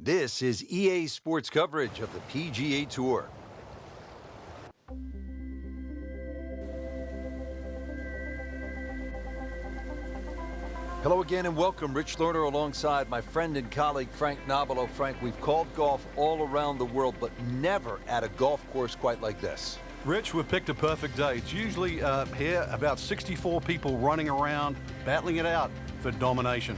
This is EA Sports coverage of the PGA Tour. Hello again and welcome. Rich Lerner alongside my friend and colleague Frank Nobilo. Frank, we've called golf all around the world, but never at a golf course quite like this. Rich, we've picked a perfect day. It's usually here about 64 people running around, battling it out for domination.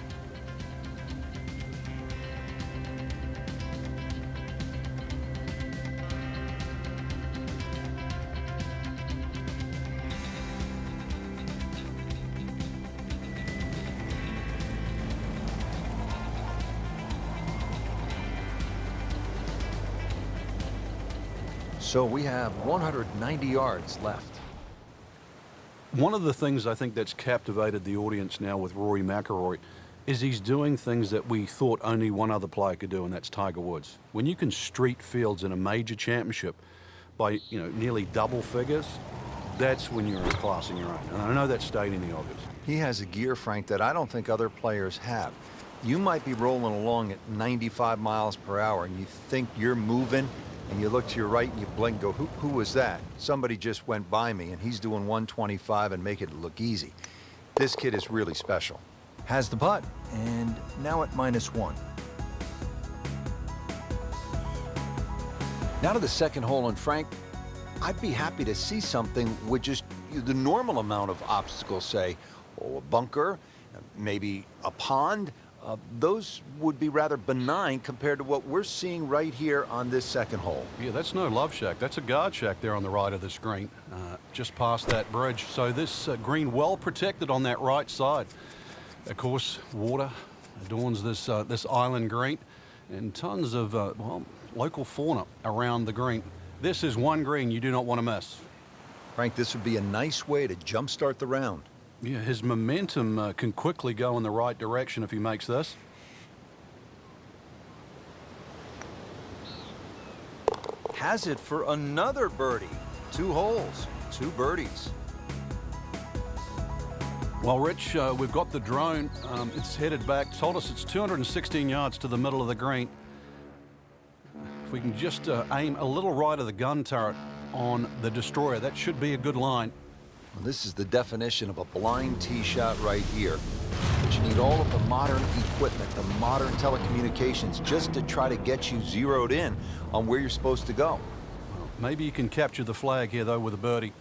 So we have 190 yards left. One of the things I think that's captivated the audience now with Rory Mcilroy is he's doing things that we thought only one other player could do, and that's Tiger Woods. When you can street fields in a major championship by, nearly double figures, that's when you're in a class in your own. And I know that's stating the obvious. He has a gear, Frank, that I don't think other players have. You might be rolling along at 95 miles per hour and you think you're moving, and you look to your right and you blink and go, who was that? Somebody just went by me, and he's doing 125 and make it look easy. This kid is really special. Has the putt, and now at -1. Now to the second hole, and Frank, I'd be happy to see something with just the normal amount of obstacles, say, a bunker, maybe a pond. Those would be rather benign compared to what we're seeing right here on this second hole. Yeah, that's no love shack. That's a guard shack there on the right of the green, just past that bridge. So this green well protected on that right side. Of course, water adorns this island green, and tons of local fauna around the green. This is one green you do not want to miss. Frank, this would be a nice way to jumpstart the round. Yeah, his momentum can quickly go in the right direction if he makes this. Has it for another birdie. 2 holes, 2 birdies. Well, Rich, we've got the drone. It's headed back. Told us it's 216 yards to the middle of the green. If we can just aim a little right of the gun turret on the destroyer, that should be a good line. Well, this is the definition of a blind tee shot right here. But you need all of the modern equipment, the modern telecommunications, just to try to get you zeroed in on where you're supposed to go. Well, maybe you can capture the flag here, though, with a birdie.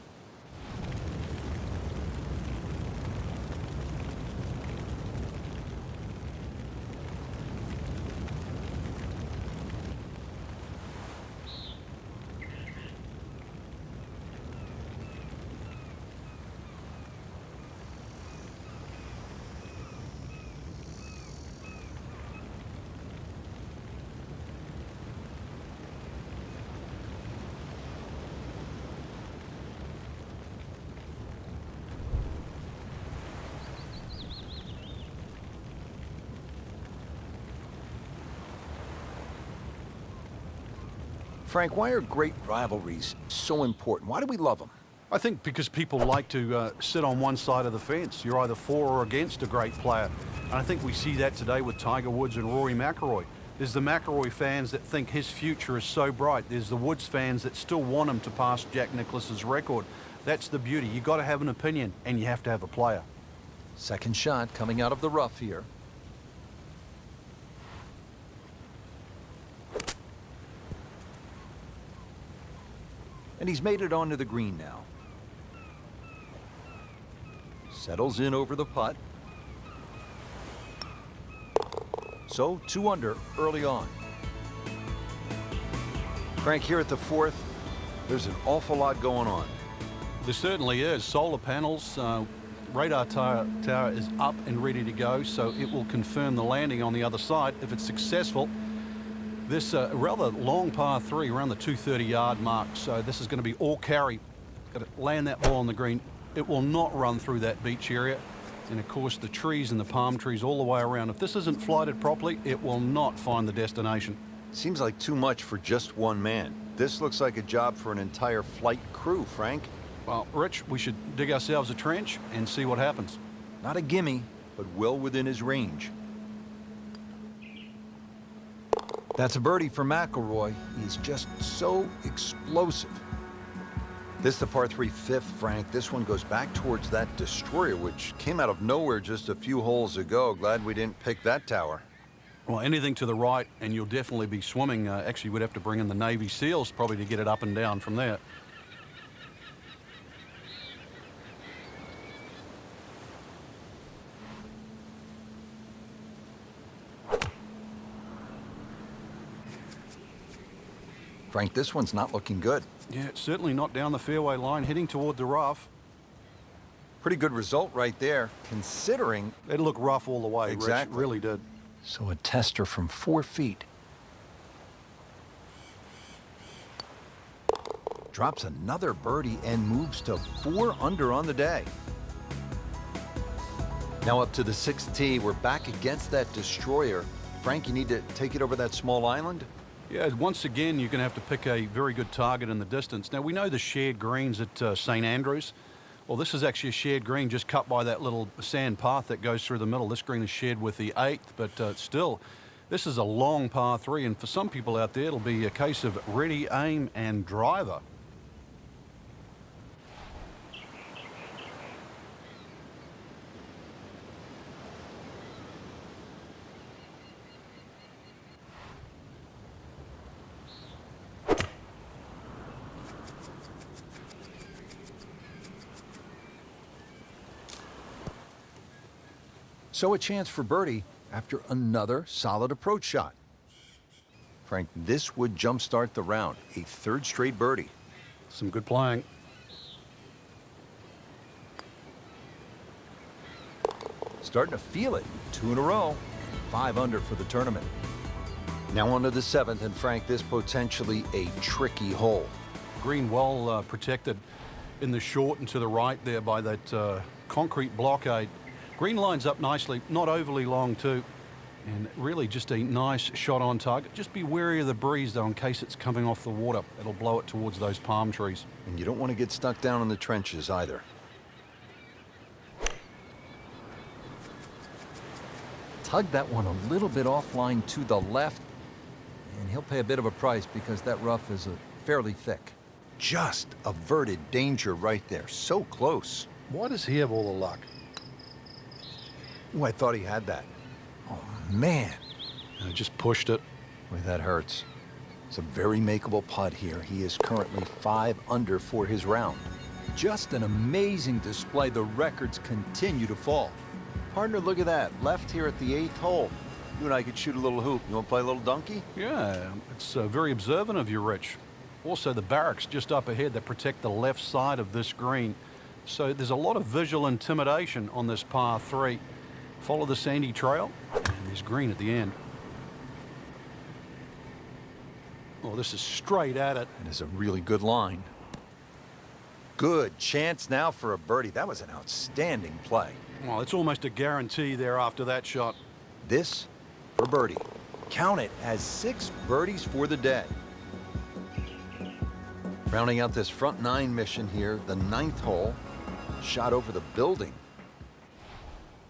Frank, why are great rivalries so important? Why do we love them? I think because people like to sit on one side of the fence. You're either for or against a great player. And I think we see that today with Tiger Woods and Rory Mcilroy. There's the Mcilroy fans that think his future is so bright. There's the Woods fans that still want him to pass Jack Nicklaus's record. That's the beauty. You've got to have an opinion, and you have to have a player. Second shot coming out of the rough here. And he's made it onto the green now. Settles in over the putt. So 2 under early on. Frank, here at the 4th, there's an awful lot going on. There certainly is. Solar panels, radar tower is up and ready to go, so it will confirm the landing on the other side if it's successful. This rather long par 3 around the 230-yard mark, so this is going to be all carry. Got to land that ball on the green. It will not run through that beach area. And of course the trees and the palm trees all the way around. If this isn't flighted properly, it will not find the destination. Seems like too much for just one man. This looks like a job for an entire flight crew, Frank. Well, Rich, we should dig ourselves a trench and see what happens. Not a gimme, but well within his range. That's a birdie for McIlroy. He's just so explosive. This is the par 3 fifth, Frank. This one goes back towards that destroyer, which came out of nowhere just a few holes ago. Glad we didn't pick that tower. Well, anything to the right, and you'll definitely be swimming. Actually, we'd have to bring in the Navy SEALs probably to get it up and down from there. Frank, this one's not looking good. Yeah, it's certainly not down the fairway line, heading toward the rough. Pretty good result right there, considering... It looked rough all the way, Exactly. Rich, really did. So a tester from 4 feet. Drops another birdie and moves to 4 under on the day. Now up to the 6th tee. We're back against that destroyer. Frank, you need to take it over that small island? Yeah, once again, you're going to have to pick a very good target in the distance. Now, we know the shared greens at St. Andrews. Well, this is actually a shared green just cut by that little sand path that goes through the middle. This green is shared with the 8th, but still, this is a long par 3, and for some people out there, it'll be a case of ready, aim, and driver. So a chance for birdie after another solid approach shot. Frank, this would jumpstart the round. A 3rd straight birdie. Some good playing. Starting to feel it. 2 in a row. 5 under for the tournament. Now on to the 7th, and Frank, this potentially a tricky hole. Green well protected in the short and to the right there by that concrete blockade. Green lines up nicely, not overly long too, and really just a nice shot on target. Just be wary of the breeze though in case it's coming off the water. It'll blow it towards those palm trees. And you don't want to get stuck down in the trenches either. Tug that one a little bit offline to the left, and he'll pay a bit of a price because that rough is fairly thick. Just averted danger right there. So close. Why does he have all the luck? Oh, I thought he had that. Oh, man. I just pushed it. Boy, that hurts. It's a very makeable putt here. He is currently 5 under for his round. Just an amazing display. The records continue to fall. Partner, look at that. Left here at the 8th hole. You and I could shoot a little hoop. You want to play a little donkey? Yeah, it's very observant of you, Rich. Also, the barracks just up ahead that protect the left side of this green. So there's a lot of visual intimidation on this par 3. Follow the sandy trail, and there's green at the end. Oh, this is straight at it. It is a really good line. Good chance now for a birdie. That was an outstanding play. Well, it's almost a guarantee there after that shot. This for birdie. Count it as 6 birdies for the day. Rounding out this front 9 mission here, the 9th hole. Shot over the building.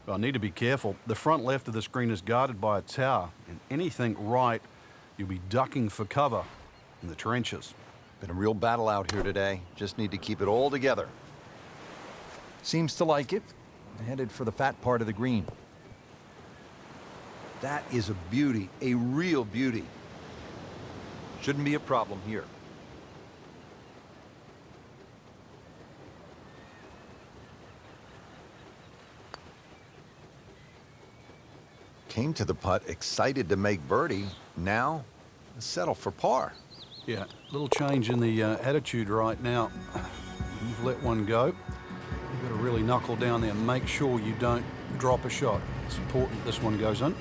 I need to be careful. The front left of this green is guarded by a tower, and anything right, you'll be ducking for cover in the trenches. Been a real battle out here today. Just need to keep it all together. Seems to like it. Headed for the fat part of the green. That is a beauty, a real beauty. Shouldn't be a problem here. Came to the putt, excited to make birdie. Now, settle for par. Yeah, little change in the attitude right now. You've let one go. You've got to really knuckle down there and make sure you don't drop a shot. It's important this one goes in.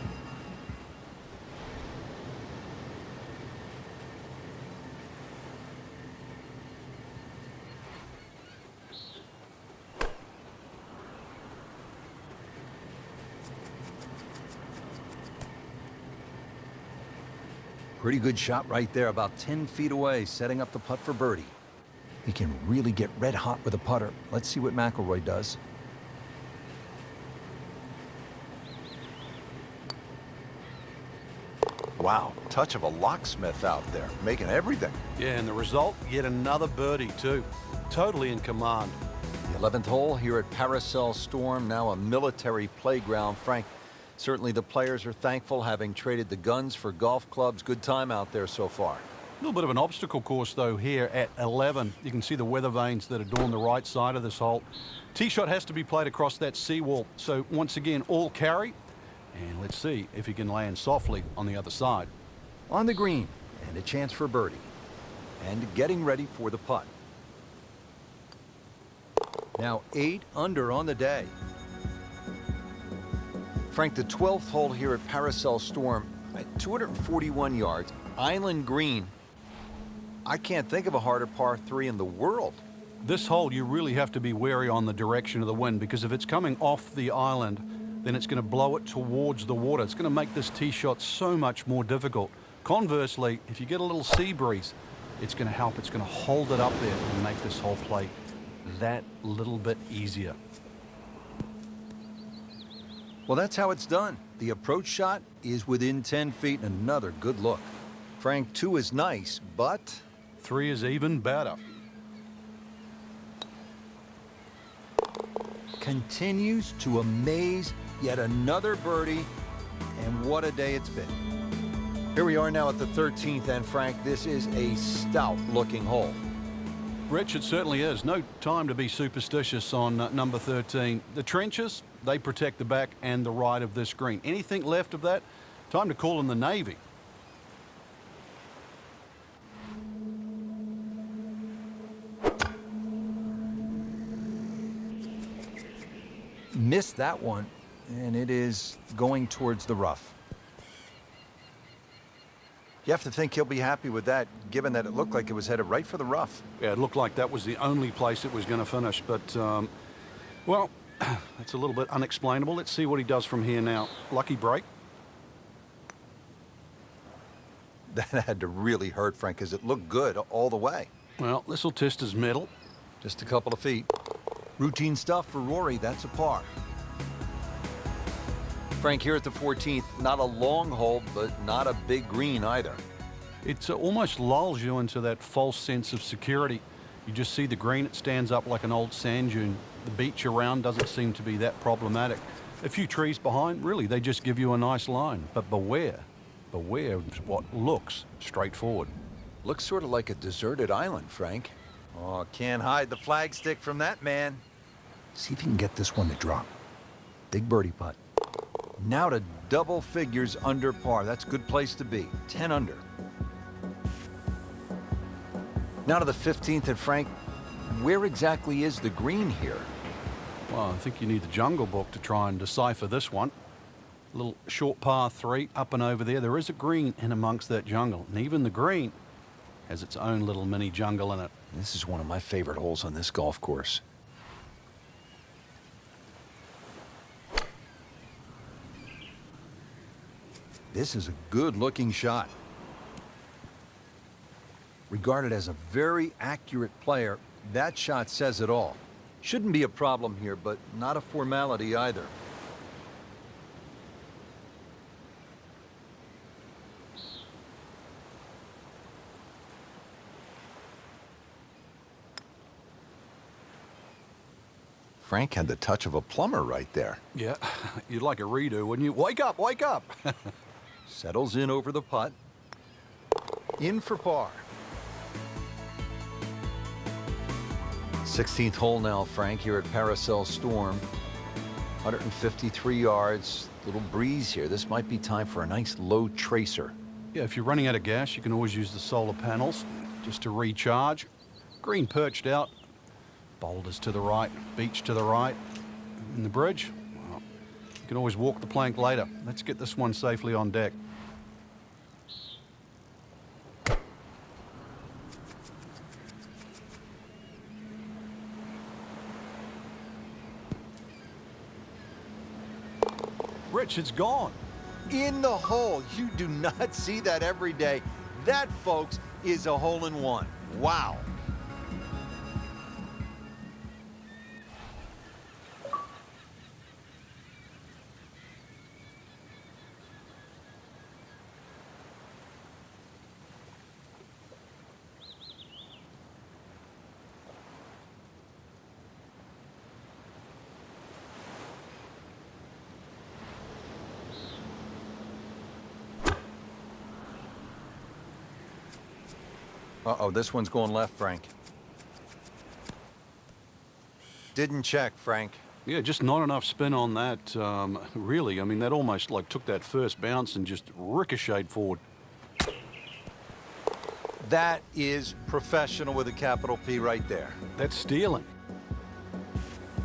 Pretty good shot right there, about 10 feet away, setting up the putt for birdie. He can really get red hot with a putter. Let's see what McIlroy does. Wow, touch of a locksmith out there, making everything. Yeah, and the result, yet another birdie too. Totally in command. The 11th hole here at Paracel Storm, now a military playground. Frank, certainly the players are thankful, having traded the guns for golf clubs. Good time out there so far. A little bit of an obstacle course though here at 11. You can see the weather vanes that adorn the right side of this hole. Tee shot has to be played across that seawall. So once again, all carry. And let's see if he can land softly on the other side. On the green, and a chance for birdie. And getting ready for the putt. Now 8 under on the day. Frank, the 12th hole here at Paracel Storm, at 241 yards, island green. I can't think of a harder par 3 in the world. This hole, you really have to be wary on the direction of the wind, because if it's coming off the island, then it's going to blow it towards the water. It's going to make this tee shot so much more difficult. Conversely, if you get a little sea breeze, it's going to help. It's going to hold it up there and make this whole play that little bit easier. Well, that's how it's done. The approach shot is within 10 feet, and another good look. Frank, 2 is nice, but 3 is even better. continues to amaze. Yet another birdie, and what a day it's been. Here we are now at the 13th, and Frank, this is a stout-looking hole. Rich, it certainly is. No time to be superstitious on number 13. The trenches, they protect the back and the right of this green. Anything left of that, time to call in the Navy. Missed that one, and it is going towards the rough. You have to think he'll be happy with that, given that it looked like it was headed right for the rough. Yeah, it looked like that was the only place it was going to finish, but, well, that's a little bit unexplainable. Let's see what he does from here now. Lucky break. That had to really hurt, Frank, because it looked good all the way. Well, this will test his mettle. Just a couple of feet. Routine stuff for Rory, that's a par. Frank, here at the 14th, not a long hole, but not a big green either. It almost lulls you into that false sense of security. You just see the green, it stands up like an old sand dune. The beach around doesn't seem to be that problematic. A few trees behind, really, they just give you a nice line. But beware of what looks straightforward. Looks sort of like a deserted island, Frank. Oh, can't hide the flagstick from that man. See if you can get this one to drop. Big birdie putt. Now to double figures under par. That's a good place to be. 10 under. Now to the 15th, and Frank, where exactly is the green here? Well, I think you need the Jungle Book to try and decipher this one. A little short par 3 up and over there. There is a green in amongst that jungle, and even the green has its own little mini jungle in it. This is one of my favorite holes on this golf course. This is a good-looking shot. Regarded as a very accurate player, that shot says it all. Shouldn't be a problem here, but not a formality either. Frank had the touch of a plumber right there. Yeah, you'd like a redo, wouldn't you? Wake up, wake up! Settles in over the putt. In for par. 16th hole now, Frank, here at Paracel Storm. 153 yards. Little breeze here. This might be time for a nice low tracer. Yeah, if you're running out of gas, you can always use the solar panels just to recharge. Green perched out. Boulders to the right, beach to the right. And the bridge, well, you can always walk the plank later. Let's get this one safely on deck. Rich, it's gone. In the hole. You do not see that every day. That, folks, is a hole-in-one. Wow. Uh-oh, this one's going left, Frank. Didn't check, Frank. Yeah, just not enough spin on that, really. I mean, that almost like took that first bounce and just ricocheted forward. That is professional with a capital P right there. That's stealing.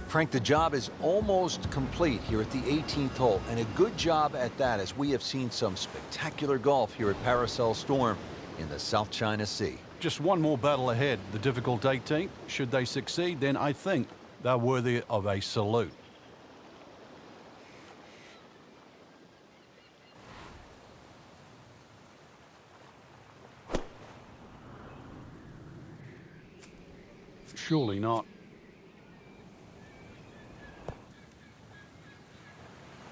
Frank, the job is almost complete here at the 18th hole, and a good job at that, as we have seen some spectacular golf here at Paracel Storm in the South China Sea. Just one more battle ahead, the difficult 18th. Should they succeed, then I think they're worthy of a salute. Surely not.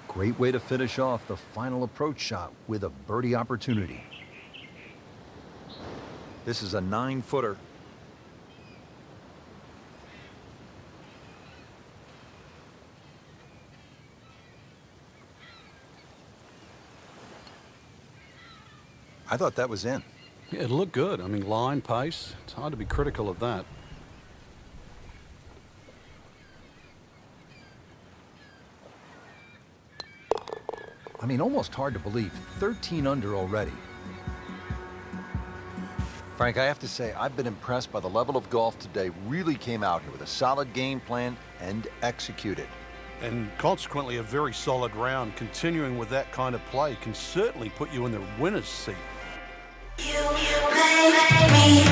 Great way to finish off the final approach shot with a birdie opportunity. This is a 9-footer. I thought that was in. Yeah, it looked good. I mean, line, pace. It's hard to be critical of that. I mean, almost hard to believe. 13 under already. Frank, I have to say, I've been impressed by the level of golf today. Really came out here with a solid game plan and executed. And consequently, a very solid round. Continuing with that kind of play can certainly put you in the winner's seat. You make me